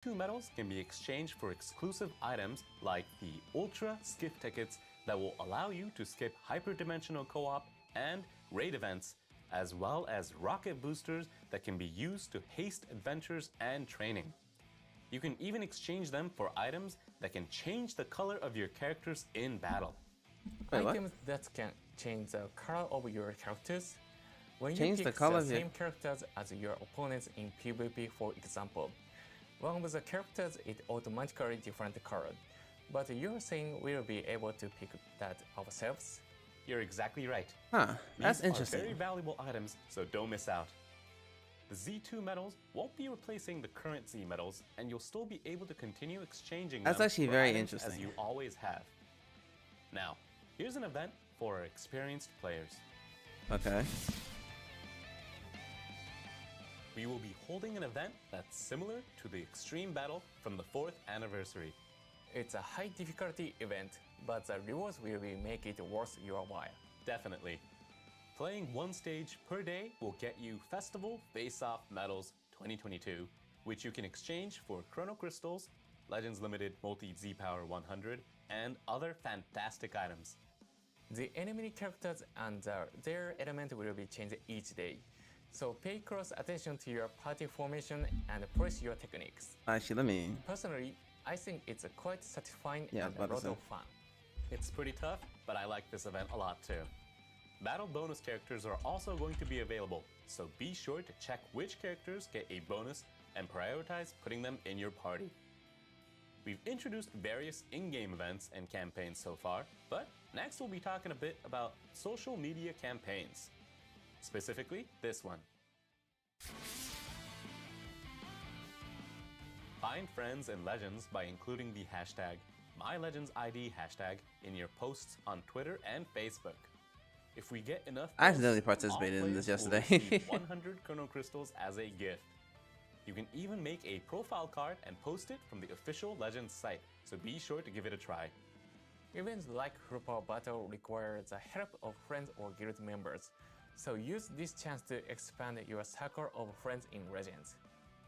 Two medals can be exchanged for exclusive items like the Ultra Skiff tickets that will allow you to skip hyperdimensional co-op and raid events, as well as rocket boosters that can be used to haste adventures and training. You can even exchange them for items that can change the color of your characters in battle. Wait, what? Items that can change the color of your characters. When Change you the pick color the of your- same characters as your opponents in PvP, for example, one of the characters is automatically different colored. But you're saying we'll be able to pick that ourselves? You're exactly right. Huh, that's These are interesting. very valuable items, so don't miss out. The Z2 medals won't be replacing the current Z medals, and you'll still be able to continue exchanging That's them actually for very items interesting. as you always have. Now, here's an event for our experienced players. Okay. We will be holding an event that's similar to the Extreme Battle from the 4th anniversary. It's a high difficulty event, but the rewards will make it worth your while. Definitely. Playing one stage per day will get you Festival Face-Off Medals 2022, which you can exchange for Chrono Crystals, Legends Limited Multi-Z Power 100, and other fantastic items. The enemy characters and their element will be changed each day. So pay close attention to your party formation and press your techniques. Actually, let me. Personally, I think it's quite satisfying Yeah, and a about to lot say. of fun. It's pretty tough, but I like this event a lot too. Battle bonus characters are also going to be available, so be sure to check which characters get a bonus and prioritize putting them in your party. We've introduced various in-game events and campaigns so far, but next we'll be talking a bit about social media campaigns. Specifically, this one. Find friends and legends by including the hashtag MyLegendsID hashtag in your posts on Twitter and Facebook. If we get enough I accidentally posts, participated all in this players will yesterday. receive 100 Chrono Crystals as a gift. You can even make a profile card and post it from the official Legends site, so be sure to give it a try. Events like Group Battle require the help of friends or guild members, so use this chance to expand your circle of friends in Legends.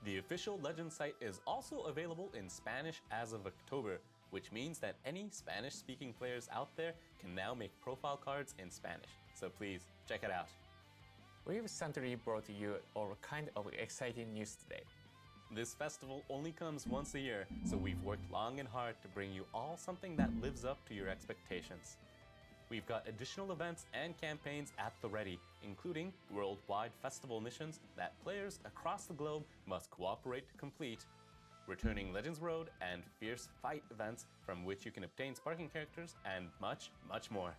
The official Legends site is also available in Spanish as of October, which means that any Spanish-speaking players out there can now make profile cards in Spanish. So please, check it out. We've certainly brought you all kind of exciting news today. This festival only comes once a year, so we've worked long and hard to bring you all something that lives up to your expectations. We've got additional events and campaigns at the ready, including worldwide festival missions that players across the globe must cooperate to complete, returning Legends Road and Fierce Fight events from which you can obtain sparking characters, and much, much more.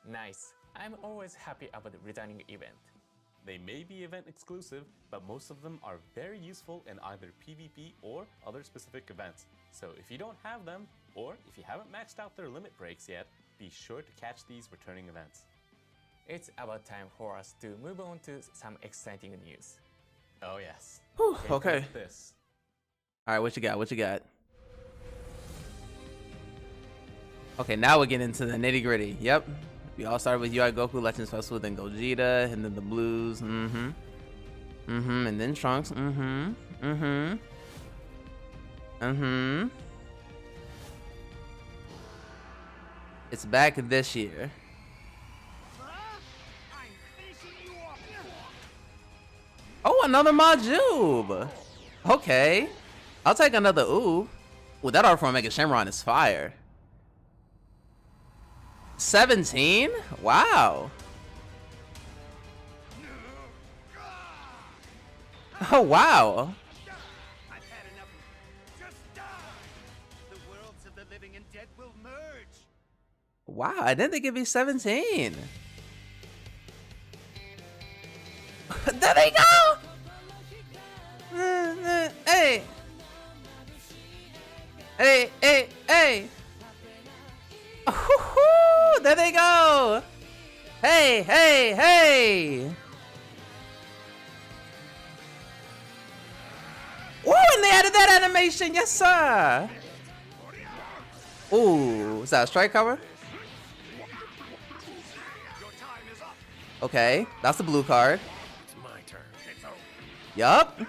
Nice. I'm always happy about the returning event. They may be event exclusive, but most of them are very useful in either PvP or other specific events. So if you don't have them, or if you haven't maxed out their limit breaks yet, be sure to catch these returning events. It's about time for us to move on to some exciting news. Oh yes. Whew, Take a okay. look at this. All right, what you got? What you got? Okay, now we're getting into the nitty gritty. Yep. We all started with UI Goku Legends Festival, then Gogeta, and then the Blues. And then Trunks. It's back this year. Oh, another Majub. Okay. I'll take another ooh. Ooh, that art from Mega Shenron is fire. 17? Wow. Oh, wow. I've had enough. Just die. The worlds of the living and dead will merge. Wow, I didn't think it'd be 17. There they go! Hey! Hey, hey, hey! Ooh, there they go! Hey, hey, hey! Ooh, and they added that animation, yes sir! Ooh, is that a strike cover? Your time is up. Okay, that's the blue card. It's my turn. It's over. Yup.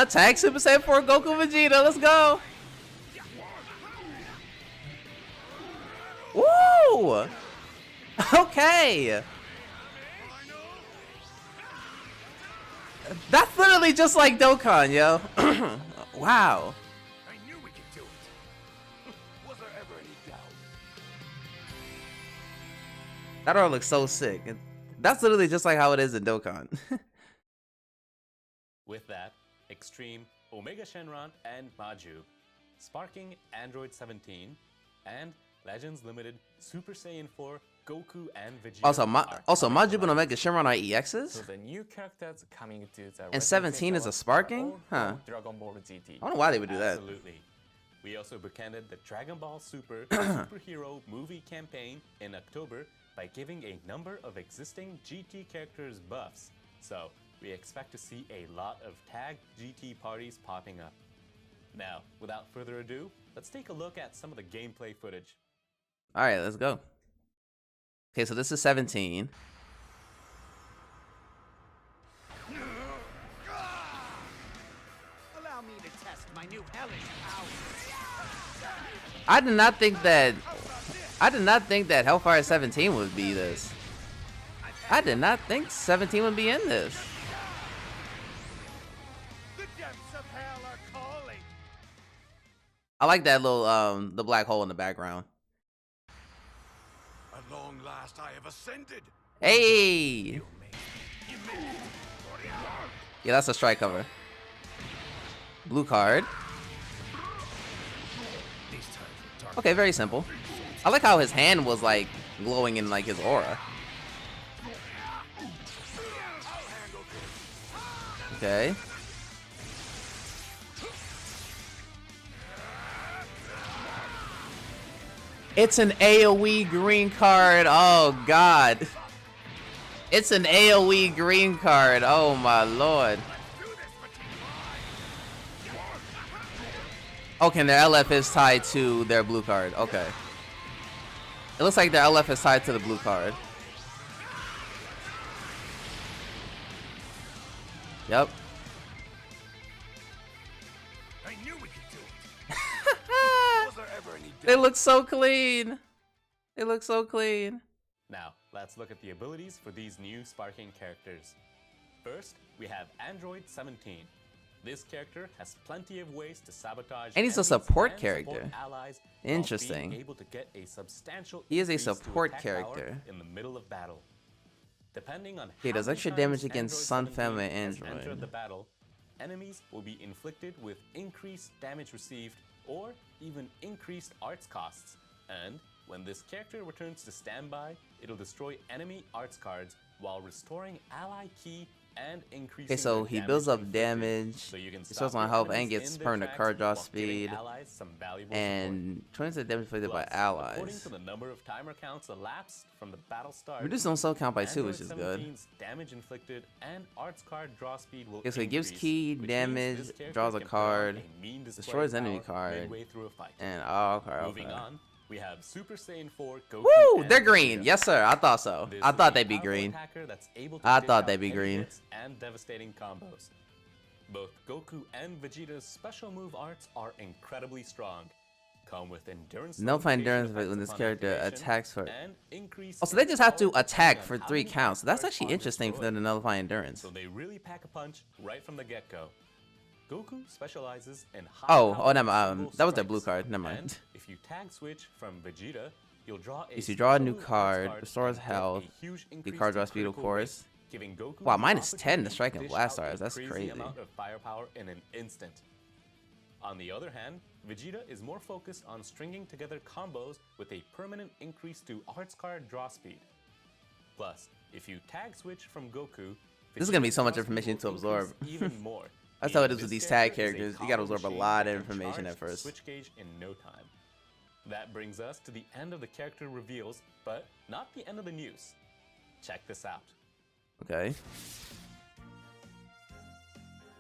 Tag Super Saiyan 4 Goku Vegeta. Let's go. Woo! Okay. That's literally just like Dokkan, yo. Wow. I knew we could do it. Was there ever any doubt? That art looks so sick. That's literally just like how it is in Dokkan. With that, Extreme, Omega Shenron, and Maju, sparking Android 17, and Legends Limited, Super Saiyan 4, Goku, and Vegeta. Also, are Maju coming and Omega Shenron are So EXs? the new characters coming to the And 17 is a sparking? Huh. Dragon Ball GT. I don't know why they would do that. Absolutely. We also bookended the Dragon Ball Super superhero movie campaign in October by giving a number of existing GT characters buffs. So we expect to see a lot of tag GT parties popping up. Now, without further ado, let's take a look at some of the gameplay footage. Alright, let's go. Okay, so this is 17. Allow me to test my new hellish power. I did not think that Hellfire 17 would be this. I did not think 17 would be in this. The depths of hell are calling. I like that little the black hole in the background. At long last, I have ascended. Hey! Yeah, that's a strike cover. Blue card. Okay, very simple. I like how his hand was like glowing in like his aura. Okay. It's an AoE green card. Oh god. It's an AoE green card. Oh my lord. Okay, and their LF is tied to their blue card. Okay. It looks like their LF is tied to the blue card. Yep. I knew we could do it. Was there ever any They doubt? look so clean. They look so clean. Now, let's look at the abilities for these new sparking characters. First, we have Android 17. This character has plenty of ways to sabotage And he's a enemies support and character. allies while Interesting. being able to get a substantial He is a increase to support attack power character. in the middle of battle. Depending on He how does many extra times damage against Android Sun, Family, 17 has Android. entered the battle, enemies will be inflicted with increased damage received or even increased arts costs. And when this character returns to standby, it'll destroy enemy arts cards while restoring ally ki and increasing Okay, so their he damage builds up inflicted. damage. So you can He stop starts on your health and enemies gets in their permanent tracks card draw while giving speed. allies some valuable support. And 20% damage inflicted by Plus, according allies. to the number of timer counts elapsed from the battle start, Reduce on soul count by 2, Android which is good. 17's damage inflicted and arts card draw speed will Okay, so he gives increase, key, which means damage, this character draws a can put on card, a mean display destroys of enemy power card, midway through a fight. And oh, okay, Moving okay. on, we have Super Saiyan 4 Goku. Woo! and They're green. Vegeta. Yes, sir. I thought so. This I is thought a they'd be powerful green. attacker that's able to I dish thought out they'd be heavy green. hits and devastating combos. Both Goku and Vegeta's special move arts are incredibly strong. Come with endurance. Nullify limitation endurance effects when this upon character activation, attacks for. and increase Oh, so they just have to power attack depending for on 3 how many counts. That's cards actually are interesting for them to destroyed. nullify endurance. So they really pack a punch right from the get-go. Goku specializes in high Oh, power never single that was their blue strikes, card. Never mind. and if you tag switch from Vegeta, you'll draw a If you draw a special new move arts card, card restores and get a health, huge the increase card to draw speed, of critical course. rate, giving Goku Wow, the minus 10 to opportunity strike and dish blast out a stars. That's crazy. amount of firepower in an instant. On the other hand, Vegeta is more focused on stringing together combos with a permanent increase to arts card draw speed. Plus, if you tag switch from Goku, This is gonna be Vegeta's so much draw speed information to will absorb. increase even more. That's how it meaning is with this these tag character is a characters. You gotta combo absorb a machine lot that of can information charge at first. Switch gauge in no time. That brings us to the end of the character reveals, but not the end of the news. Check this out. Okay.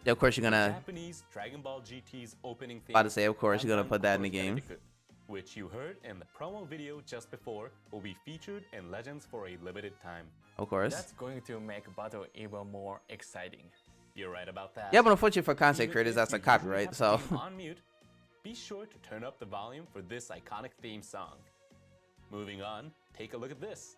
Yeah, of course you're gonna. Japanese Dragon Ball GT's opening theme. About to say, of course, you're gonna Kanban put that in the Course game. Etiquette, which you heard in the promo video just before, will be featured in Legends for a limited time. Of course. That's going to make battle even more exciting. You're right about that. Yeah, but unfortunately for content Even creators, if that's a you usually copyright. have So the game on mute, be sure to turn up the volume for this iconic theme song. Moving on, take a look at this.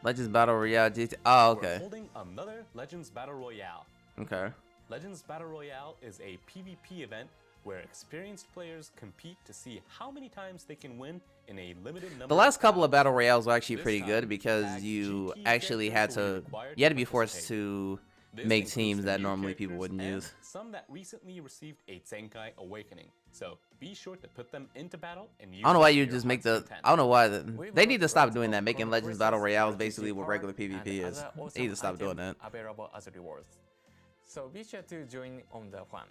Legends Battle Royale GT. Oh, We're okay. holding another Legends Battle Royale. Okay. Legends Battle Royale is a PvP event where experienced players compete to see how many times they can win in a limited number. The last couple of battle royales were actually This pretty time, good because tag you GT actually had characters will to be required you had to to be forced participate. to This make includes teams the that new normally people characters wouldn't and use. some that recently received a Zenkai Awakening. So be sure to put them into battle and use I don't know why them you to your just make heart's the. content. I don't know why they need to stop lots doing of that, making chrono Legends Battle crystals, Royales RGT basically what regular card, and PvP is. other They need awesome to stop doing items that. Available as rewards. So be sure to join on the fun.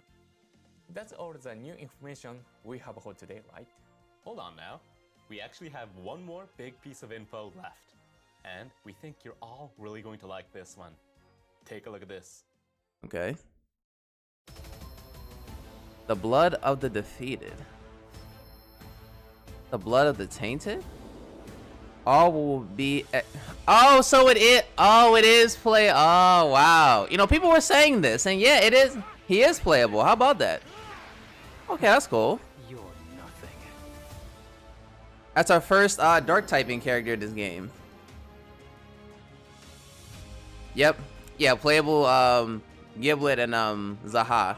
That's all the new information we have for today, right? Hold on now. We actually have one more big piece of info left. And we think you're all really going to like this one. Take a look at this. Okay. The blood of the defeated. The blood of the tainted. All will be. Oh, so it is. Oh, it is play. Oh, wow. You know, people were saying this, and yeah, it is. He is playable. How about that? Okay, that's cool. You're nothing. That's our first dark typing character in this game. Yep. Yeah, playable Giblet and Zaha.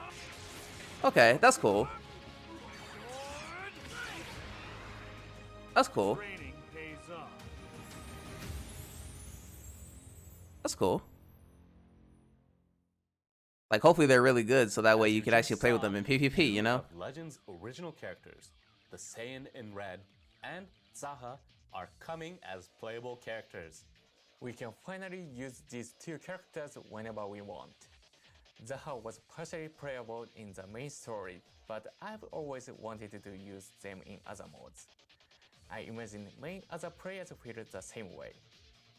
Okay, that's cool. That's cool. Training pays off. That's cool. Like, hopefully they're really good, so that way As you can just actually play with saw, them in PvP, you know? of Legends original characters, the Saiyan in Red and Zaha, are coming as playable characters. We can finally use these two characters whenever we want. Zaha was partially playable in the main story, but I've always wanted to use them in other modes. I imagine many other players feel the same way.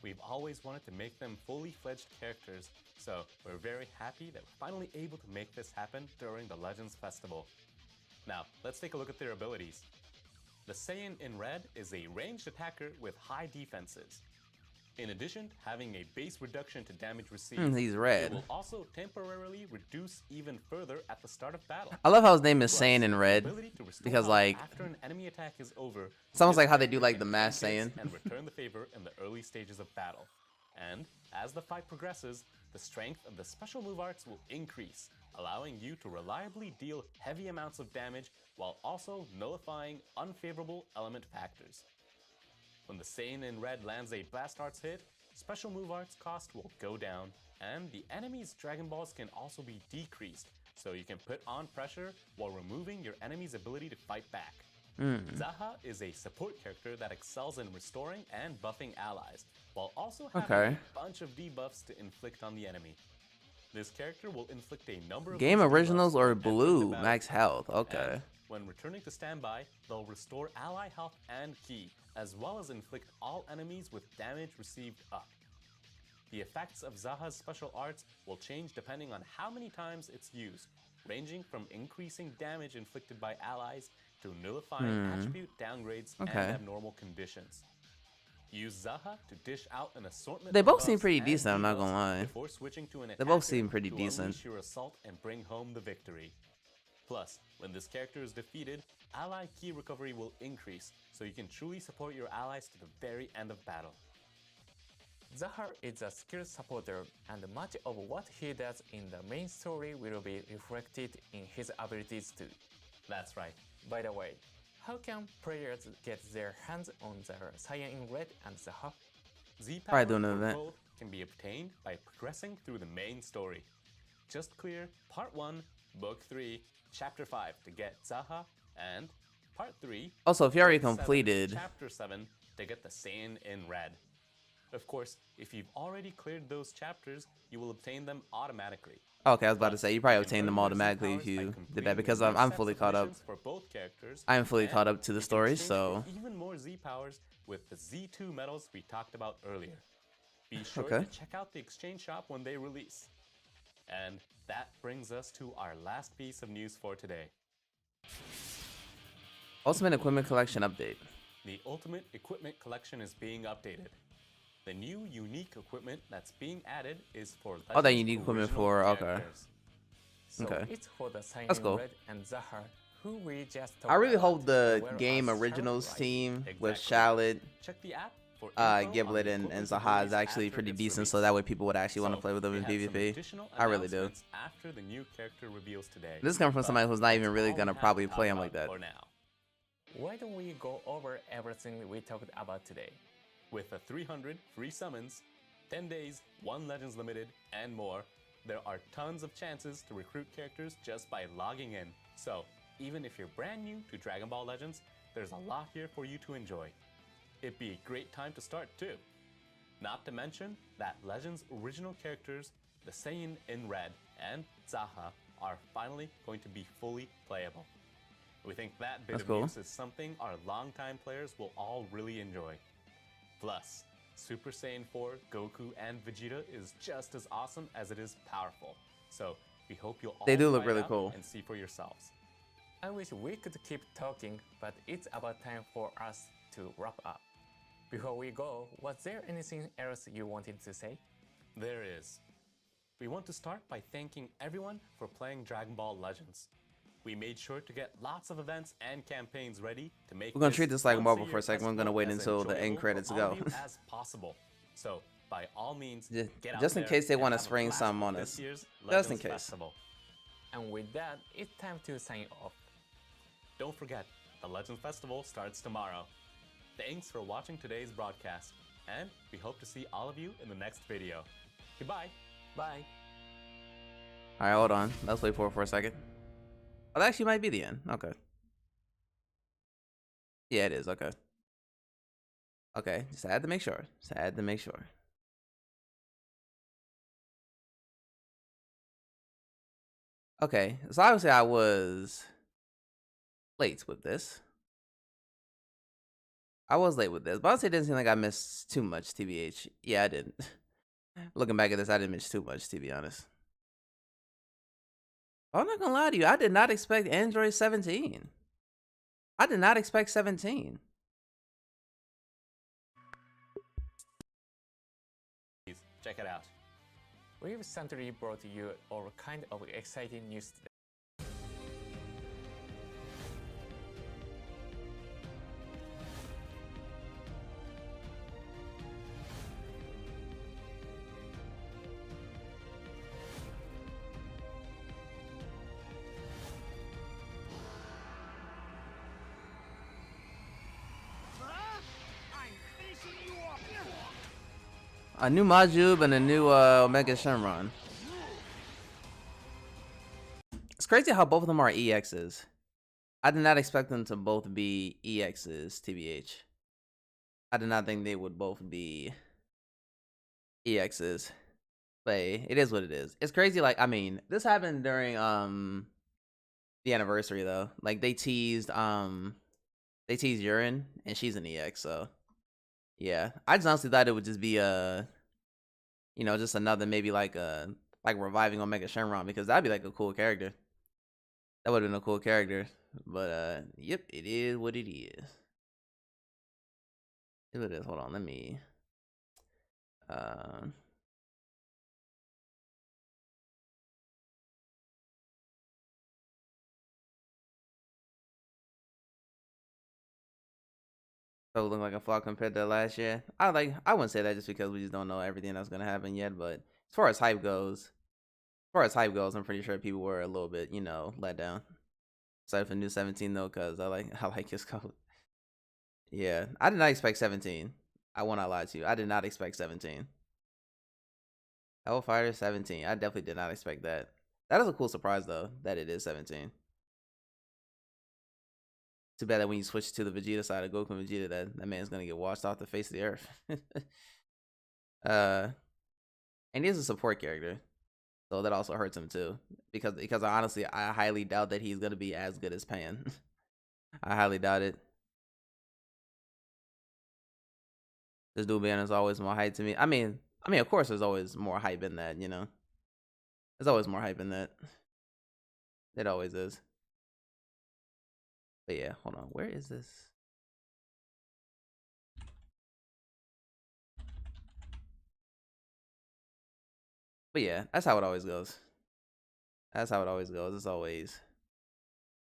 We've always wanted to make them fully fledged characters, so we're very happy that we're finally able to make this happen during the Legends Festival. Now, let's take a look at their abilities. The Saiyan in Red is a ranged attacker with high defenses. In addition to having a base reduction to damage received, He's it red. will also temporarily reduce even further at the start of battle. I love how his name is Plus, Saiyan in the Red, ability to restore because, health like, after an enemy attack is over, it's almost this like how they do, character like, can the Masked increase Saiyan. and return the favor in the early stages of battle. And as the fight progresses, the strength of the special move arts will increase, allowing you to reliably deal heavy amounts of damage while also nullifying unfavorable element factors. When the Saiyan in Red lands a Blast Arts hit, special move arts cost will go down, and the enemy's Dragon Balls can also be decreased, so you can put on pressure while removing your enemy's ability to fight back. Zaha is a support character that excels in restoring and buffing allies, while also having Okay. a bunch of debuffs to inflict on the enemy. This character will inflict a number of Game these originals debuffs or and enter the blue battle. max health. Okay. And when returning to standby, they'll restore ally health and ki, as well as inflict all enemies with damage received up. The effects of Zaha's special arts will change depending on how many times it's used, ranging from increasing damage inflicted by allies to nullifying attribute downgrades Okay. and abnormal conditions. Use Zaha to dish out an assortment They of both seem buffs pretty and decent, I'm not gonna debuffs lie. before switching to an They both attacker seem pretty to decent. unleash your assault and bring home the victory. Plus, when this character is defeated, ally key recovery will increase, so you can truly support your allies to the very end of battle. Zaha is a skill supporter, and much of what he does in the main story will be reflected in his abilities too. That's right. By the way, how can players get their hands on the Saiyan in Red and Zaha? Z Probably power doing an for event. both can be obtained by progressing through the main story. Just clear Part 1, Book 3, Chapter 5 to get Zaha, and Part 3, Also, if you already Book 7, completed, Chapter 7 to get the Saiyan in Red. Of course, if you've already cleared those chapters, you will obtain them automatically. okay, I was about to say you probably You can obtain them earn your Z automatically if powers by you did completing that, because the I'm sets fully of caught up. missions for both characters, I am fully and caught up to the you can story, exchange so for even more Z powers with the Z2 medals we talked about earlier. Be sure Okay. to check out the exchange shop when they release. And that brings us to our last piece of news for today. Ultimate Equipment Collection update. The Ultimate Equipment Collection is being updated. The new unique equipment that's being added is for Oh, that Legends' unique equipment original for okay. characters. So Okay. it's for the That's Shining cool. Red and Zahar, who we just I talked really about, hope the as well game as originals Charlotte, right? team with Exactly. Shallot, Check the app for info on Giblet, the and equipment Zaha is abilities actually after pretty it's decent, so released. that way people would actually want to So, play with them we in have some PvP. additional I really do. announcements after the new character reveals today. This comes from But somebody who's not even that's really all we gonna have probably to play talk him like about that. For now. Why don't we go over everything we talked about today? With the 300 free summons, 10 days, 1 Legends Limited, and more, there are tons of chances to recruit characters just by logging in. So, even if you're brand new to Dragon Ball Legends, there's a lot here for you to enjoy. It'd be a great time to start too. Not to mention that Legends original characters, the Saiyan in Red and Zaha, are finally going to be fully playable. We think that bit That's of cool. news is something our longtime players will all really enjoy. Plus, Super Saiyan 4, Goku, and Vegeta is just as awesome as it is powerful. So, we hope you'll all They do look try it really out cool. and see for yourselves. I wish we could keep talking, but it's about time for us to wrap up. Before we go, was there anything else you wanted to say? There is. We want to start by thanking everyone for playing Dragon Ball Legends. We made sure to get lots of events and campaigns ready to make We're gonna treat this like once Marvel year for a second. as We're gonna fun wait as until the end enjoyable credits for all go. of you as possible. So, by all means, Just- get out just in there case they and wanna have a spring blast some with on this us. year's Just in Legends case. Festival. And with that, it's time to sign off. Don't forget, the Legends Festival starts tomorrow. Thanks for watching today's broadcast, and we hope to see all of you in the next video. Goodbye. Bye. Alright, hold on. Let's wait for it for a second. Oh, that actually might be the end. Okay. Yeah, it is. Okay. Okay, just had to make sure. Just had to make sure. Okay, so obviously I was late with this. I was late with this, but honestly, it didn't seem like I missed too much, TBH. Yeah, I didn't. Looking back at this, I didn't miss too much, to be honest. I'm not gonna lie to you, I did not expect Android 17. I did not expect 17. Please, check it out. We've certainly brought you all kind of exciting news today. I'm finishing you off. A new Majub and a new Omega Shenron. It's crazy how both of them are EXs. I did not expect them to both be EXs, TBH. I did not think they would both be EXs. But hey, it is what it is. It's crazy, like, I mean, this happened during the anniversary though. Like they teased Urine and she's an EX, so yeah. I just honestly thought it would just be you know, just another maybe like reviving Omega Shenron, because that'd be like a cool character. That would have been a cool character. But yep, it is what it is. It is. Hold on, let me so it look like a flop compared to last year. I wouldn't say that just because we just don't know everything that's gonna happen yet, but as far as hype goes, I'm pretty sure people were a little bit, you know, let down. Excited for new 17 though, cause I like his code. Yeah, I did not expect 17. I will not lie to you. I did not expect 17. Hellfighter 17. I definitely did not expect that. That is a cool surprise though, that it is 17. Too bad that when you switch to the Vegeta side of Goku and Vegeta, that man's gonna get washed off the face of the earth. And he is a support character, so that also hurts him too. Because honestly, I highly doubt that he's gonna be as good as Pan. I highly doubt it. This dude Ban is always more hype to me. I mean, of course, there's always more hype in that, you know. There's always more hype in that. It always is. But yeah, hold on. Where is this? But yeah, that's how it always goes. That's how it always goes. It's always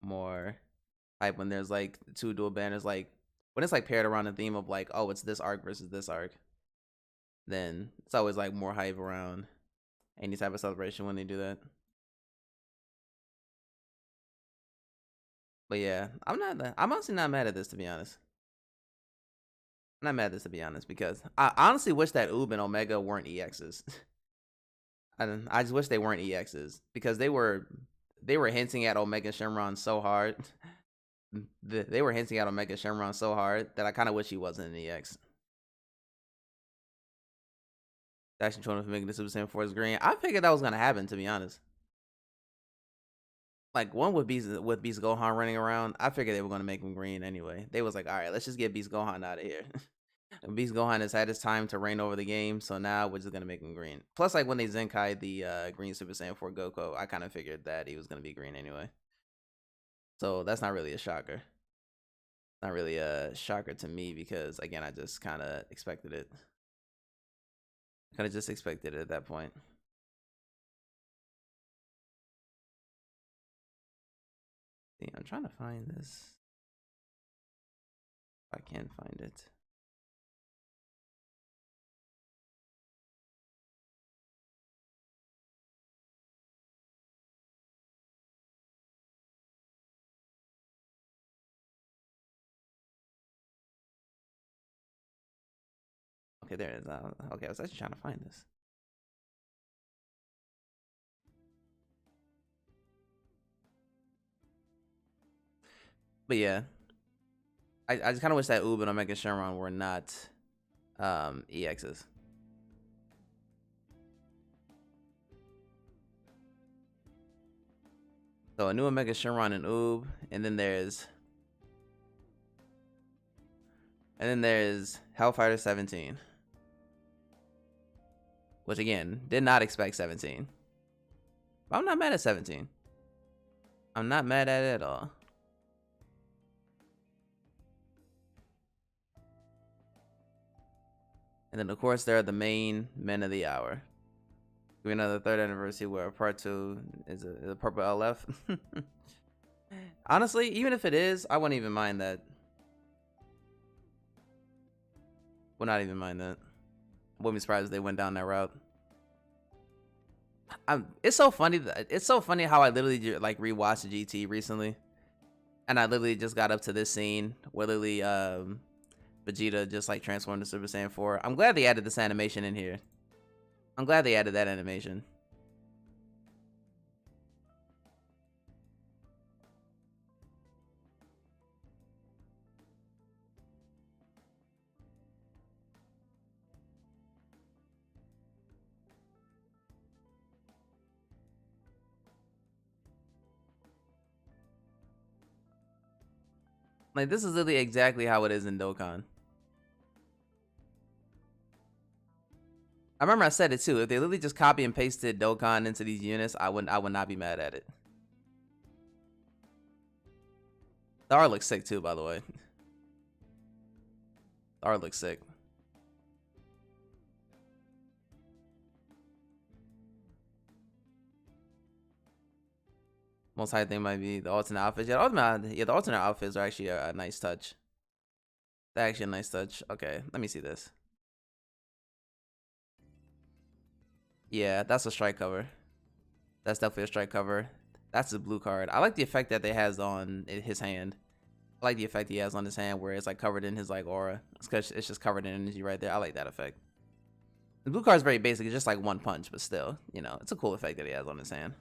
more hype when there's like two dual banners. Like when it's like paired around the theme of like, oh, it's this arc versus this arc, then it's always like more hype around any type of celebration when they do that. But yeah, I'm honestly not mad at this, to be honest. I'm not mad at this, to be honest, because I honestly wish that Oob and Omega weren't EXs. I just wish they weren't EXs because they were hinting at Omega Shenron so hard. They were hinting at Omega Shenron so hard that I kind of wish he wasn't an EX. Actually trying to make the Super Saiyan 4 is green. I figured that was gonna happen, to be honest. Like one with Beast Gohan running around, I figured they were gonna make him green anyway. They was like, all right, let's just get Beast Gohan out of here. Beast Gohan has had his time to reign over the game, so now we're just gonna make him green. Plus, like when they Zenkai the green Super Saiyan 4 Goku, I kind of figured that he was gonna be green anyway. So that's not really a shocker. Not really a shocker to me because again, I just kind of expected it. Kind of just expected it at that point. See, I'm trying to find this. If I can find it. Okay, there it is. Okay, I was actually trying to find this. But yeah, I just kind of wish that Oob and Omega Shenron were not EXs. So a new Omega Shenron and Oob, and then there's Hellfighter 17. Which again, did not expect 17. But I'm not mad at 17. I'm not mad at it at all. And then of course there are the main men of the hour. We know the 3rd anniversary where part 2 is a purple LF. Honestly, even if it is, I wouldn't even mind that. Would not even mind that. Wouldn't be surprised if they went down that route. It's so funny how I literally like rewatched GT recently, and I literally just got up to this scene where literally Vegeta just like transformed to Super Saiyan 4. I'm glad they added this animation in here. I'm glad they added that animation. Like, this is literally exactly how it is in Dokkan. I remember I said it too. If they literally just copy and pasted Dokkan into these units, I would not be mad at it. The art looks sick too, by the way. The art looks sick. Most high thing might be the alternate outfits. Yeah, the alternate outfits are actually a nice touch. They're actually a nice touch. Okay, let me see this. Yeah, that's a strike cover. That's definitely a strike cover. That's a blue card. I like the effect that they has on his hand. I like the effect he has on his hand where it's like covered in his like aura. It's because it's just covered in energy right there. I like that effect. The blue card is very basic. It's just like one punch, but still, you know, it's a cool effect that he has on his hand.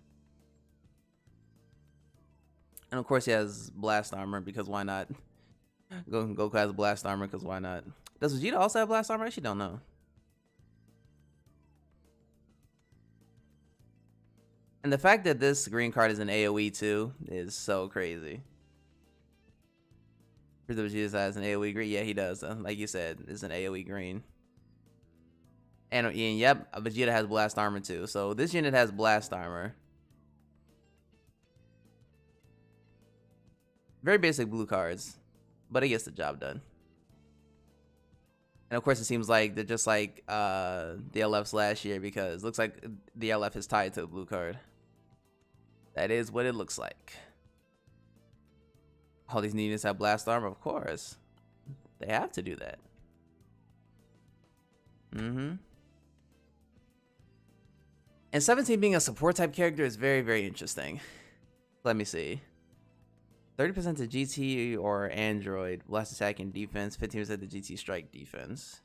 And of course he has blast armor because why not? Goku has blast armor because why not? Does Vegeta also have blast armor? I actually don't know. And the fact that this green card is an AoE too is so crazy. Vegeta has an AoE green. Yeah, he does. Like you said, it's an AoE green. And yep, Vegeta has blast armor too. So this unit has blast armor. Very basic blue cards, but it gets the job done. And of course, it seems like they're just like the LFs last year, because it looks like the LF is tied to the blue card. That is what it looks like. All these units have blast armor, of course. They have to do that. And 17 being a support type character is very, very interesting. Let me see. 30% to GT or Android, blast attack and defense, 15% to GT strike defense.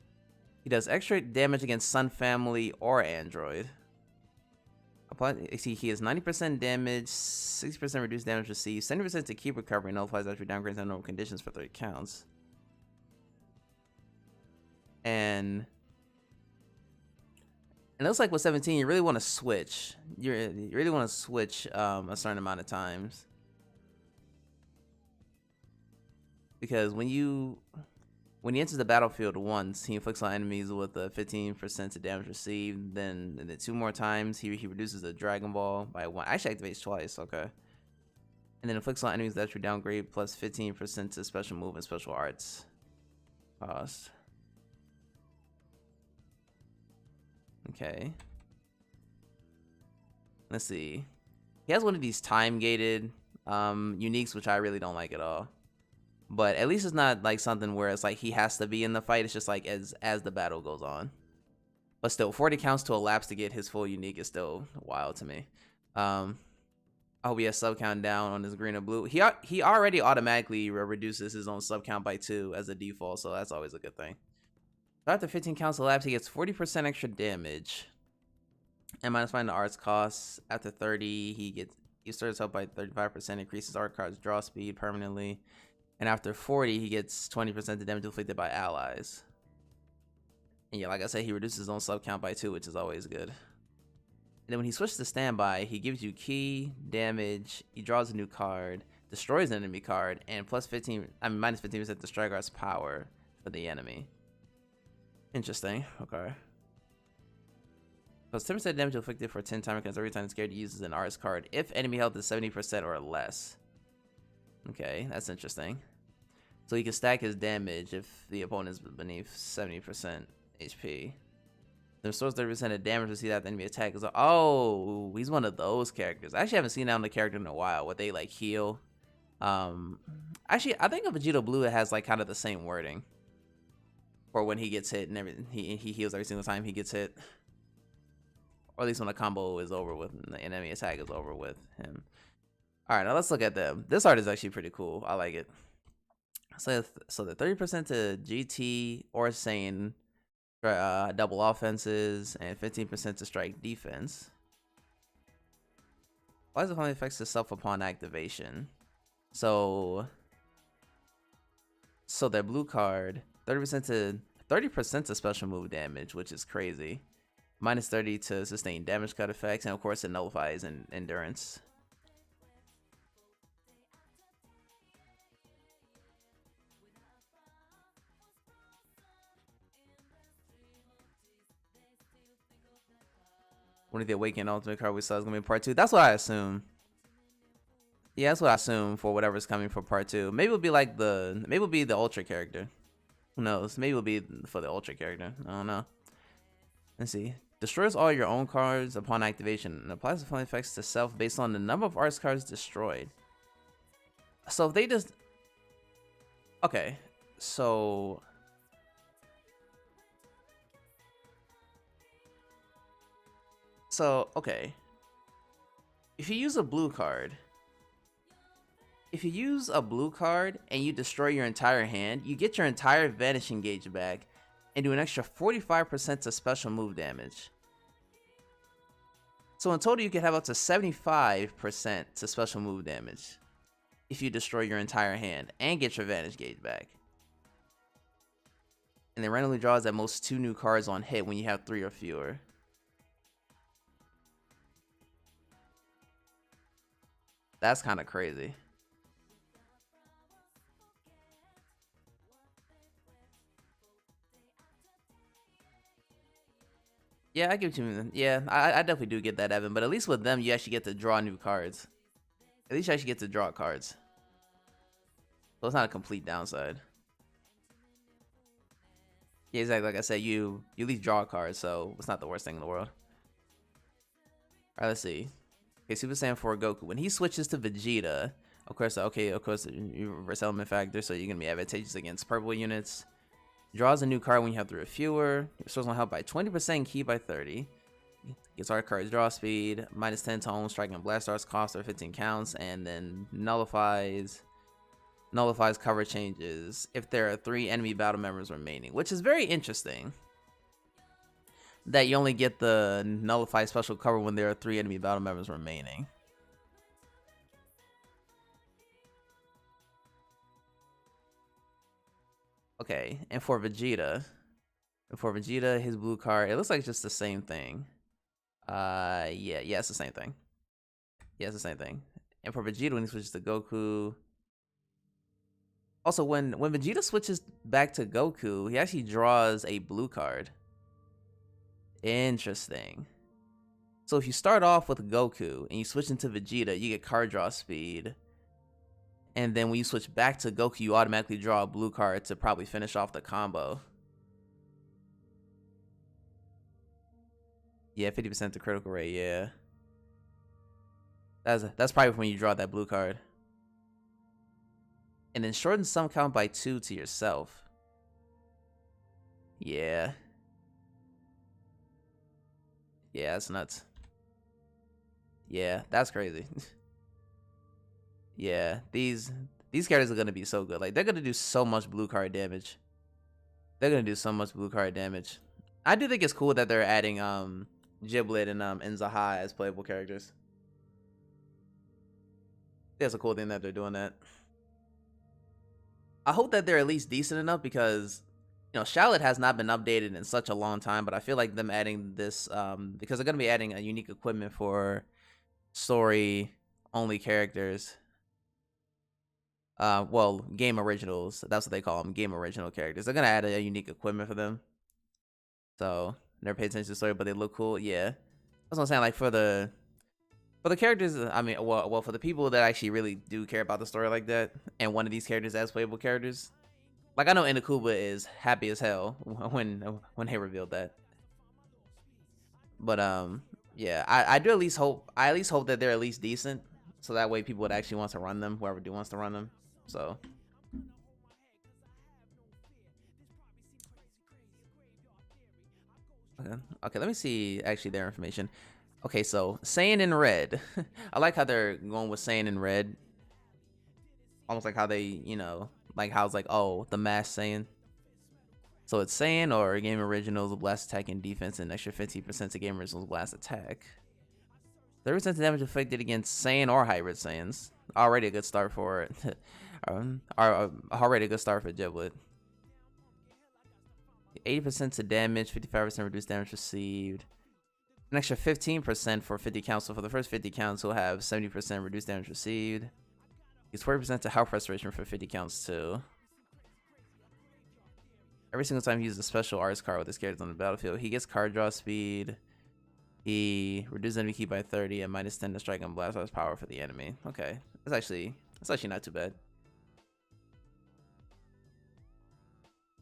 He does extra damage against Sun Family or Android. See, he has 90% damage, 60% reduced damage received, 70% to keep recovery, nullifies after downgrades under normal conditions for 30 counts. And it looks like with 17, you really want to switch. You really want to switch a certain amount of times. Because when he enters the battlefield once, he inflicts on enemies with a 15% to damage received. Then 2 more times, he reduces the Dragon Ball by 1. Actually, activates twice. Okay. And then inflicts on enemies that you downgrade plus 15% to special move and special arts cost. Okay. Let's see. He has one of these time gated uniques, which I really don't like at all. But at least it's not like something where it's like he has to be in the fight. It's just like as the battle goes on. But still, 40 counts to elapse to get his full unique is still wild to me. I hope he has sub count down on his green or blue. He already automatically reduces his own sub count by 2 as a default, so that's always a good thing. So after 15 counts elapse, he gets 40% extra damage. And -5 the arts costs. After 30, he starts up by 35%, increases art cards draw speed permanently. And after 40, he gets 20% the damage inflicted by allies. And yeah, like I said, he reduces his own sub count by 2, which is always good. And then when he switches to standby, he gives you key, damage, he draws a new card, destroys an enemy card, and -15% to strike art's power for the enemy. Interesting. Okay. So 10% damage inflicted for 10 times because every time it's scared, he uses an art's card if enemy health is 70% or less. Okay, that's interesting. So he can stack his damage if the opponent is beneath 70% HP. Then restores 30% of damage received after enemy attack. Oh, he's one of those characters. I actually haven't seen that on the character in a while, where they like heal. Actually, I think of Vegeta Blue, it has like kind of the same wording. For when he gets hit and everything, he heals every single time he gets hit. Or at least when the combo is over with and the enemy attack is over with him. All right, now let's look at them. This art is actually pretty cool. I like it. So the 30% to GT or Saiyan double offenses and 15% to strike defense. Applies the following effects to self upon activation. So their blue card 30% to special move damage, which is crazy. -30 to sustain damage cut effects, and of course it nullifies endurance. One of the Awakened Ultimate card we saw is gonna be part 2. That's what I assume. Yeah, that's what I assume for whatever's coming for part 2. Maybe it'll be like the Ultra character. Who knows? Maybe it'll be for the Ultra character. I don't know. Let's see. Destroys all your own cards upon activation and applies the following effects to self based on the number of arts cards destroyed. So if they just... Okay. So... okay. If you use a blue card and you destroy your entire hand, you get your entire Vanishing Gauge back and do an extra 45% to special move damage. So in total, you can have up to 75% to special move damage if you destroy your entire hand and get your Vantage Gauge back. And then randomly draws at most 2 new cards on hit when you have 3 or fewer. That's kind of crazy. Yeah, I give you. Yeah, I definitely do get that, Evan. But at least with them, you actually get to draw new cards. At least you actually get to draw cards. So it's not a complete downside. Yeah, exactly. Like I said, you at least draw a card, so it's not the worst thing in the world. All right, let's see. Okay, Super Saiyan 4 Goku. When he switches to Vegeta, of course, you reverse element factor, so you're gonna be advantageous against purple units. Draws a new card when you have 3 or fewer. Your source will help by 20%, key by 30. Gets our cards draw speed, -10 to own, striking and blast arts cost or 15 counts, and then nullifies cover changes if there are 3 enemy battle members remaining, which is very interesting. That you only get the nullify special cover when there are 3 enemy battle members remaining. Okay, and for Vegeta, his blue card, it looks like it's just the same thing. Yeah, it's the same thing. Yeah, it's the same thing. And for Vegeta, when he switches to Goku, also when Vegeta switches back to Goku, he actually draws a blue card. Interesting. So if you start off with Goku and you switch into Vegeta, you get card draw speed. And then when you switch back to Goku, you automatically draw a blue card to probably finish off the combo. Yeah, 50% to critical rate, yeah. That's probably when you draw that blue card. And then shorten sum count by 2 to yourself. Yeah. Yeah, that's nuts. Yeah, that's crazy. Yeah, these characters are gonna be so good. Like, they're gonna do so much blue card damage. I do think it's cool that they're adding Giblet and Zaha as playable characters. That's a cool thing that they're doing that. I hope that they're at least decent enough because, you know, Shallot has not been updated in such a long time, but I feel like them adding this, because they're going to be adding a unique equipment for story-only characters. Well, game originals. That's what they call them, game original characters. They're going to add a unique equipment for them. So, never paid attention to the story, but they look cool. Yeah. That's what I'm saying. Like, for the characters, I mean, well, for the people that actually really do care about the story like that, and one of these characters as playable characters, like I know Inakuba is happy as hell when they revealed that. But yeah, I at least hope that they're at least decent, so that way people would actually want to run them, whoever wants to run them. So. Okay, let me see actually their information. Okay, so Saiyan in red. I like how they're going with Saiyan in red. Almost like how they, you know, like how it's like, oh, the mass Saiyan. So it's Saiyan or Game Originals blast attack and defense and extra 15% to Game Originals blast attack. 30% damage affected against Saiyan or hybrid Saiyans. Already a good start for it. Already a good start for Giblet. 80% to damage, 55% reduced damage received. An extra 15% for 50 counts. So for the first 50 counts, we'll have 70% reduced damage received. It's 40% to health restoration for 50 counts too. Every single time he uses a special arts card with his characters on the battlefield, he gets card draw speed. He reduces enemy key by 30 and -10 to strike and blast arts power for the enemy. Okay, that's actually not too bad.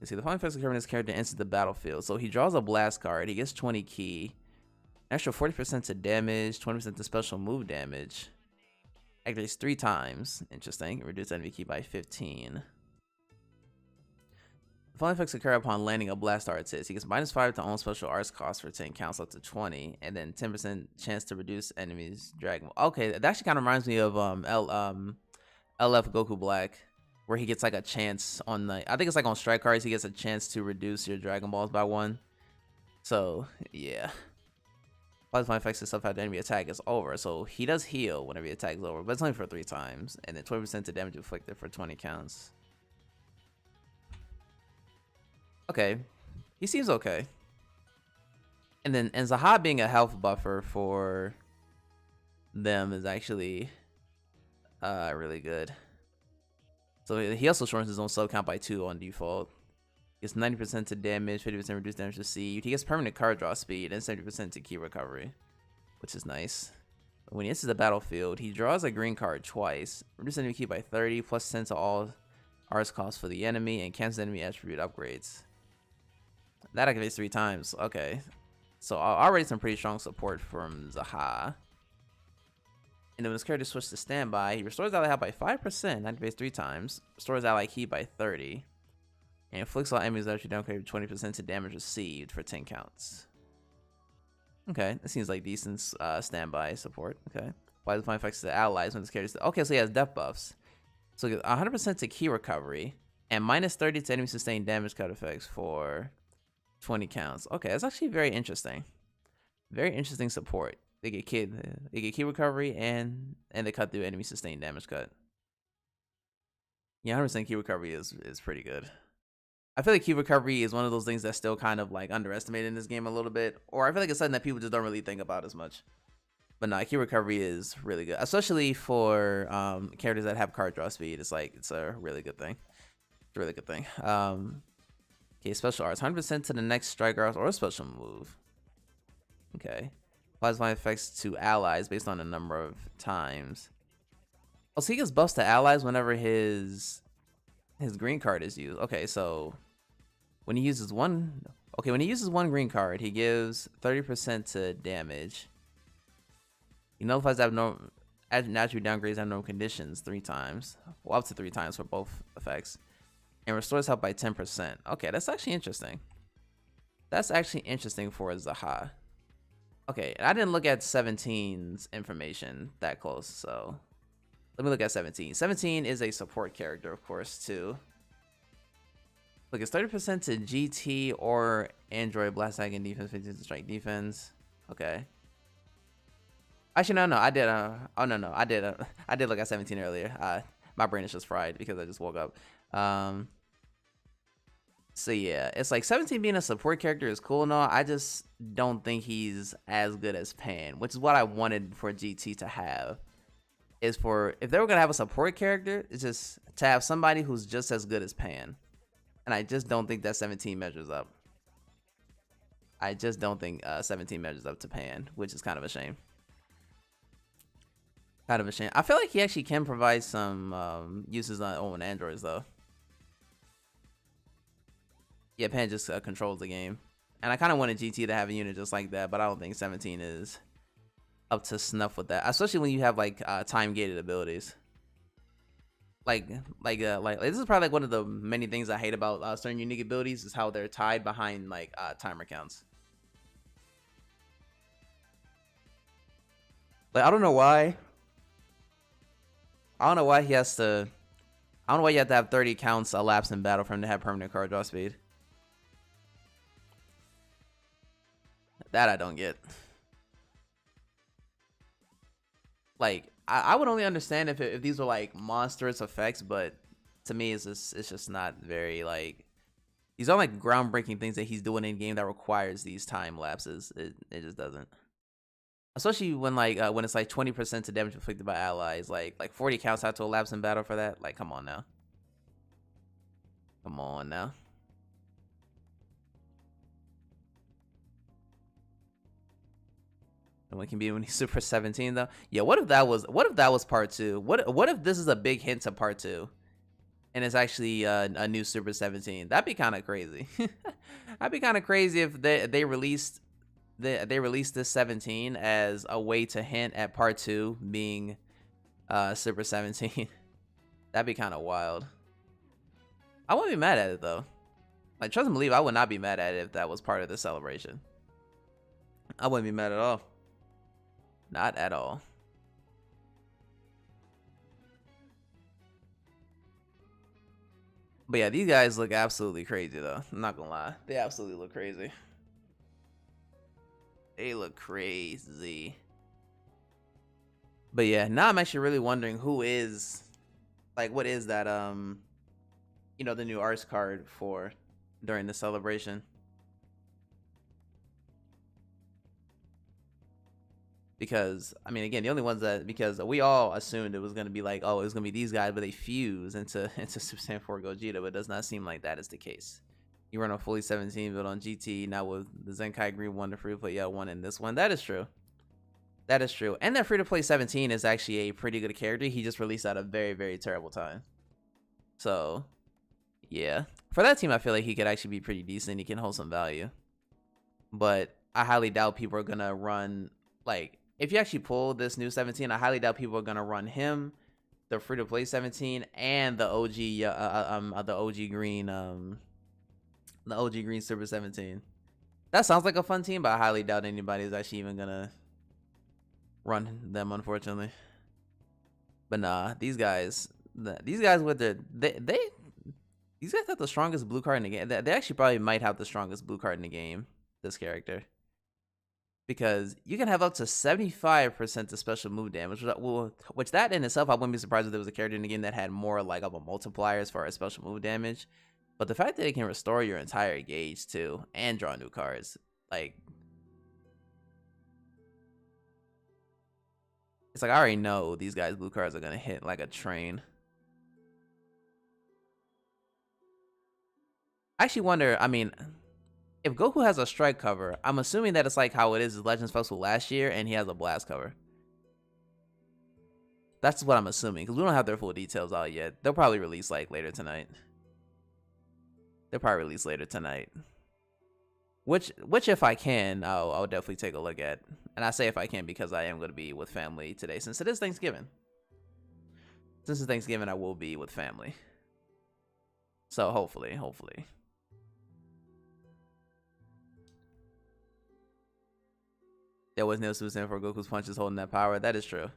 You see, the following effects occur when his character enters the battlefield. So he draws a blast card. He gets 20 key. Extra 40% to damage, 20% to special move damage. Activates 3 times. Interesting. Reduce enemy key by 15. The following effects occur upon landing a blast arts hit. He gets -5 to own special arts cost for 10 counts up to 20, and then 10% chance to reduce enemies dragon. Okay, that actually kind of reminds me of LF Goku Black, where he gets like a chance on the, I think it's like on strike cards, he gets a chance to reduce your Dragon Balls by 1. So yeah. Plasma effects itself after enemy attack is over, so he does heal whenever the attack is over, but it's only for 3 times, and then 20% to damage inflicted for 20 counts. Okay, he seems okay. And Zaha being a health buffer for them is actually really good. So he also shortens his own sub count by 2 on default. Gets 90% to damage, 50% reduced damage received. He gets permanent card draw speed and 70% to key recovery, which is nice. When he enters the battlefield, he draws a green card twice. Reduce enemy key by 30, plus 10 to all arts costs for the enemy, and cancels enemy attribute upgrades. That activates 3 times. Okay. So already some pretty strong support from Zaha. And then when this character switches to standby, he restores ally health by 5%, activates 3 times, restores ally key by 30, and inflicts all enemies that you downgrade 20% to damage received for 10 counts. Okay, that seems like decent standby support. Okay. Applies the fine effects to the allies when this character. Okay, so he has death buffs. So 100% to key recovery and minus 30 to enemy sustained damage cut effects for 20 counts. Okay, that's actually very interesting. Very interesting support. They get key recovery and they cut through enemy sustained damage cut. Yeah, 100% key recovery is pretty good. I feel like key recovery is one of those things that's still kind of like underestimated in this game a little bit, or I feel like it's something that people just don't really think about as much. But no, key recovery is really good, especially for characters that have card draw speed. It's a really good thing. It's a really good thing. Okay, special arts, 100% to the next strike arts or special move. Okay. Applies fine effects to allies based on the number of times. Oh, so he gets buffs to allies whenever his green card is used. Okay, so when he uses one green card, he gives 30% to damage. He nullifies abnormal attribute downgrades abnormal conditions 3 times. Well, up to 3 times for both effects. And restores health by 10%. Okay, that's actually interesting. That's actually interesting for Zaha. Okay, and I didn't look at 17's information that close, so let me look at 17. 17 is a support character, of course, too. Look, it's 30% to GT or Android blast attack and defense, 50% to strike defense. Okay. Actually, no, I did. I did look at 17 earlier. My brain is just fried because I just woke up. So yeah, it's like 17 being a support character is cool and all. I just don't think he's as good as Pan, which is what I wanted for GT to have. Is for if they were gonna have a support character, it's just to have somebody who's just as good as Pan, and I just don't think that 17 measures up. I just don't think 17 measures up to Pan, which is kind of a shame. Kind of a shame. I feel like he actually can provide some uses on androids though. Yeah, Pan just controls the game. And I kind of wanted GT to have a unit just like that, but I don't think 17 is up to snuff with that. Especially when you have like time-gated abilities. Like this is probably like one of the many things I hate about certain unique abilities is how they're tied behind like timer counts. Like I don't know why he has to. I don't know why you have to have 30 counts elapsed in battle for him to have permanent card draw speed. That I don't get. Like I would only understand if these were like monstrous effects, but to me it's just not very like. These aren't like groundbreaking things that he's doing in game that requires these time lapses. It just doesn't. Especially when when it's like 20% to damage inflicted by allies, like 40 counts have to elapse in battle for that. Like come on now. Come on now. And what can be when he's Super 17 though? Yeah, what if that was part 2? What if this is a big hint to part 2? And it's actually a new Super 17. That'd be kind of crazy. That'd be kind of crazy if they released this 17 as a way to hint at part 2 being Super 17. That'd be kind of wild. I wouldn't be mad at it though. Like trust and believe, I would not be mad at it if that was part of the celebration. I wouldn't be mad at all. Not at all. But yeah, these guys look absolutely crazy though. I'm not gonna lie. They absolutely look crazy. They look crazy. But yeah, now I'm actually really wondering who is what is that the new arts card for during the celebration. Because I mean, again, the only ones because we all assumed it was gonna be like, oh, it was gonna be these guys, but they fuse into Super Saiyan 4 Gogeta, but it does not seem like that is the case. You run a fully 17 build on GT now with the Zenkai Green one, the free to play Yell one, and this one. That is true. That is true. And that free to play 17 is actually a pretty good character. He just released at a very, very terrible time. So Yeah. For that team, I feel like he could actually be pretty decent. He can hold some value. But I highly doubt people are going to run, like, if you actually pull this new 17, I highly doubt people are going to run him, the free-to-play 17, and the OG green, the OG green Super 17. That sounds like a fun team, but I highly doubt anybody is actually even going to run them, unfortunately. But nah, these guys with the, these guys have the strongest blue card in the game. They actually probably might have the strongest blue card in the game, this character. Because you can have up to 75% of special move damage, which that in itself, I wouldn't be surprised if there was a character in the game that had more like of a multiplier as far as special move damage. But the fact that it can restore your entire gauge too, and draw new cards, like, it's like I already know these guys' blue cards are gonna hit like a train. I actually wonder, I mean, if Goku has a strike cover, I'm assuming that it's like how it is in Legends Festival last year, and he has a blast cover. That's what I'm assuming, because we don't have their full details out yet. They'll probably release like later tonight. Which if I can, I'll definitely take a look at. And I say if I can because I am going to be with family today, since it is Thanksgiving. Since it's Thanksgiving, I will be with family. So hopefully. There was no Susan for Goku's punches holding that power. That is true.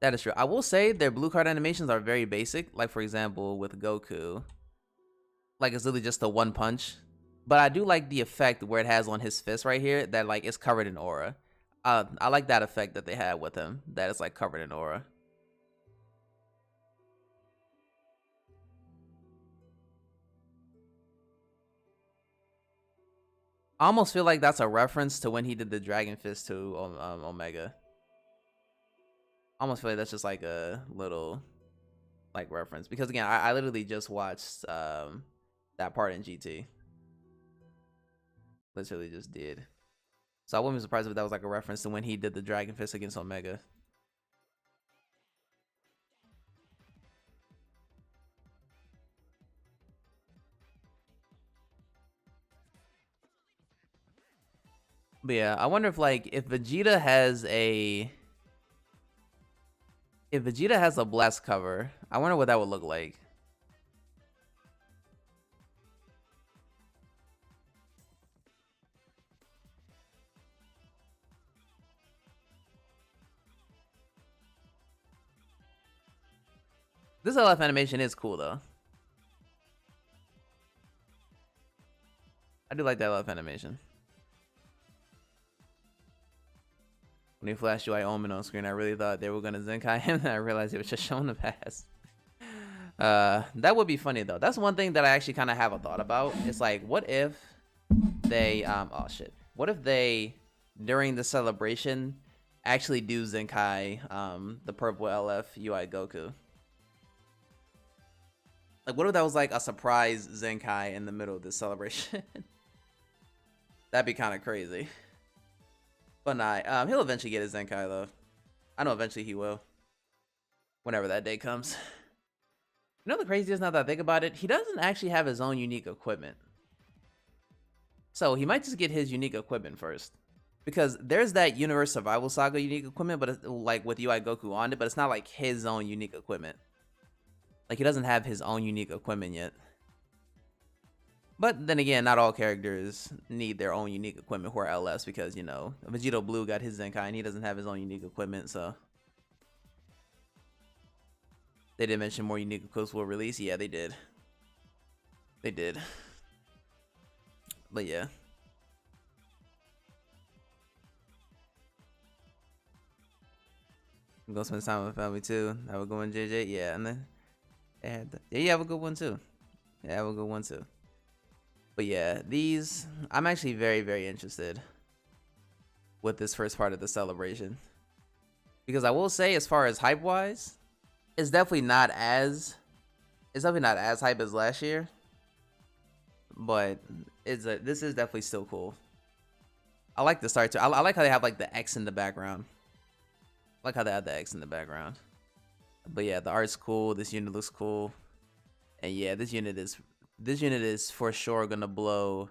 That is true. I will say their blue card animations are very basic. Like, for example, with Goku, like, it's literally just a one punch. But I do like the effect where it has on his fist right here that, like, it's covered in aura. I like that effect that they had with him, that it's, like, covered in aura. I almost feel like that's a reference to when he did the Dragon Fist to Omega. I almost feel like that's just like a little like reference, because again, I literally just watched that part in GT. Literally just did. So I wouldn't be surprised if that was like a reference to when he did the Dragon Fist against Omega. But yeah, I wonder if like if Vegeta has a blast cover, I wonder what that would look like. This LF animation is cool though. I do like that LF animation. When he flashed UI Omen on screen, I really thought they were gonna Zenkai him, and I realized it was just showing the pass. That would be funny though. That's one thing that I actually kind of have a thought about. It's like, what if they, oh shit. What if they, during the celebration, actually do Zenkai, the purple LF UI Goku? Like, what if that was like a surprise Zenkai in the middle of this celebration? That'd be kind of crazy. But nah, he'll eventually get his Zenkai though. I know eventually he will. Whenever that day comes. You know the craziest, now that I think about it, he doesn't actually have his own unique equipment. So he might just get his unique equipment first. Because there's that Universe Survival Saga unique equipment, but it's like with UI Goku on it, but it's not like his own unique equipment. Like, he doesn't have his own unique equipment yet. But then again, not all characters need their own unique equipment for LS, because, you know, Vegito Blue got his Zenkai and he doesn't have his own unique equipment, so. They did mention more unique equipments will release. Yeah, they did. They did. But yeah. I'm gonna spend time with family too. Have a good one, JJ. Yeah, and then yeah, you have a good one too. Yeah, have a good one too. But yeah, these, I'm actually very, very interested with this first part of the celebration, because I will say, as far as hype wise, it's definitely not as hype as last year, but this is definitely still cool. I like the start too. I like how they have like the X in the background. I like how they have the X in the background. But yeah, the art's cool. This unit looks cool. And yeah, this unit is for sure gonna blow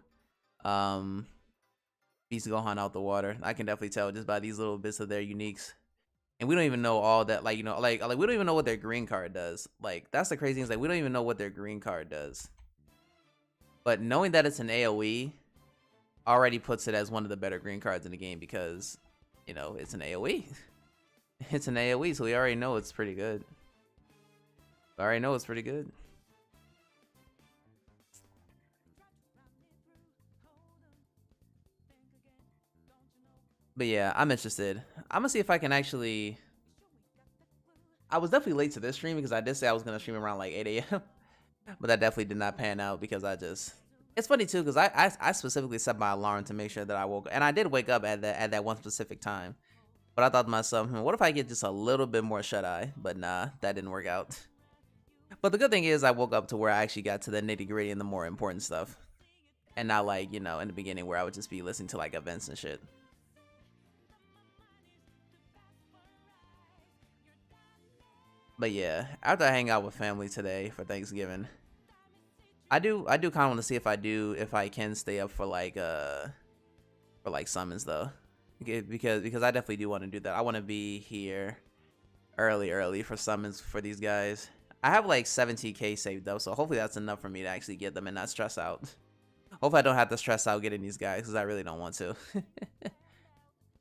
Beast Gohan out the water. I can definitely tell just by these little bits of their uniques. And we don't even know all that, like, you know, like we don't even know what their green card does. Like, that's the crazy thing, is like we don't even know what their green card does. But knowing that it's an AoE already puts it as one of the better green cards in the game, because, you know, it's an AoE. It's an AoE, so we already know it's pretty good. I already know it's pretty good. But yeah, I'm interested. I'm gonna see if I can actually. I was definitely late to this stream because I did say I was gonna stream around like 8 a.m. But that definitely did not pan out because I just. It's funny too because I specifically set my alarm to make sure that I woke, and I did wake up at that one specific time. But I thought to myself, what if I get just a little bit more shut eye? But nah, that didn't work out. But the good thing is I woke up to where I actually got to the nitty gritty and the more important stuff, and not like, you know, in the beginning where I would just be listening to like events and shit. But yeah, after I hang out with family today for Thanksgiving, I do kind of want to see if I can stay up for like summons though, because I definitely do want to do that. I want to be here early for summons for these guys. I have like 17k saved up, so hopefully that's enough for me to actually get them and not stress out. Hopefully I don't have to stress out getting these guys because I really don't want to.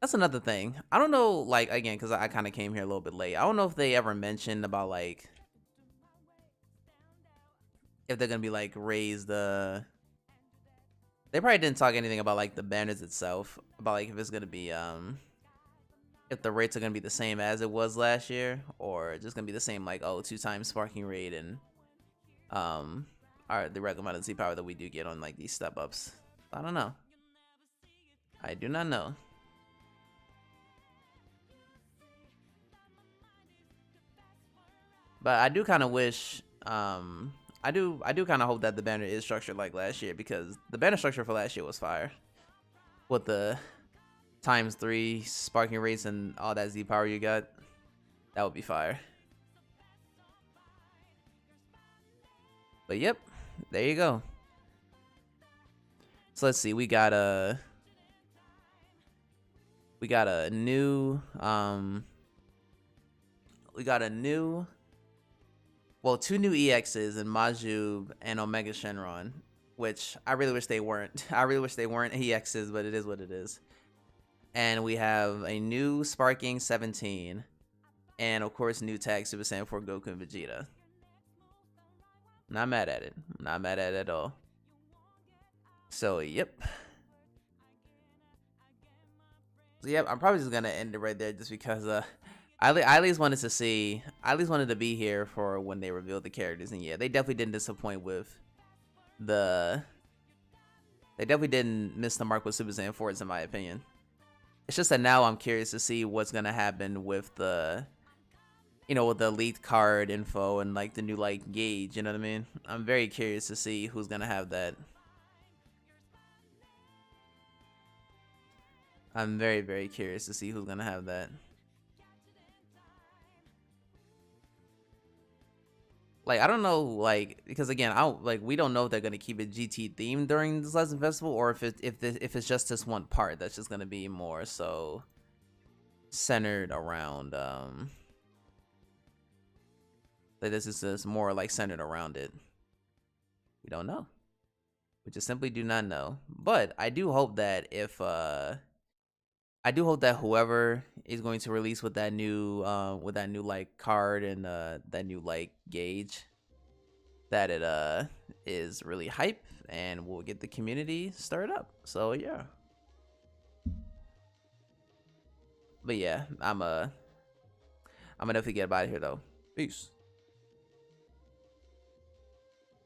That's another thing. I don't know, like, again, because I kind of came here a little bit late. I don't know if they ever mentioned about, like, if they're going to be, like, raise the... They probably didn't talk anything about, like, the banners itself. About, like, if it's going to be, if the rates are going to be the same as it was last year. Or just going to be the same, like, 2 times sparking rate and, the recommended Z power that we do get on, like, these step-ups. I don't know. I do not know. But I do kind of wish, I do kind of hope that the banner is structured like last year, because the banner structure for last year was fire. With the ×3 sparking rates and all that Z power you got, that would be fire. But yep, there you go. So let's see, we got a new, well, 2 new EXs in Majub and Omega Shenron, which I really wish they weren't. I really wish they weren't EXs, but it is what it is. And we have a new Sparking 17, and of course, new tag Super Saiyan 4 Goku and Vegeta. Not mad at it. Not mad at it at all. So, yep. So, yep, I'm probably just gonna end it right there just because, I at least wanted to be here for when they revealed the characters, and yeah, they definitely didn't disappoint with they definitely didn't miss the mark with Super Saiyan 4s, in my opinion. It's just that now I'm curious to see what's gonna happen with the, you know, with the elite card info and like the new like gauge, you know what I mean? I'm very curious to see who's gonna have that. I'm very, very curious to see who's gonna have that. Like, I don't know, like, because again, we don't know if they're gonna keep it GT themed during this Legend Festival, or if it's just this one part that's just gonna be more so centered around like this is just more like centered around it. We don't know. We just simply do not know. But I do hope that whoever is going to release with that new like card and that new like gauge, that it is really hype and will get the community stirred up. So yeah. But yeah, I'm gonna definitely get out of here though. Peace.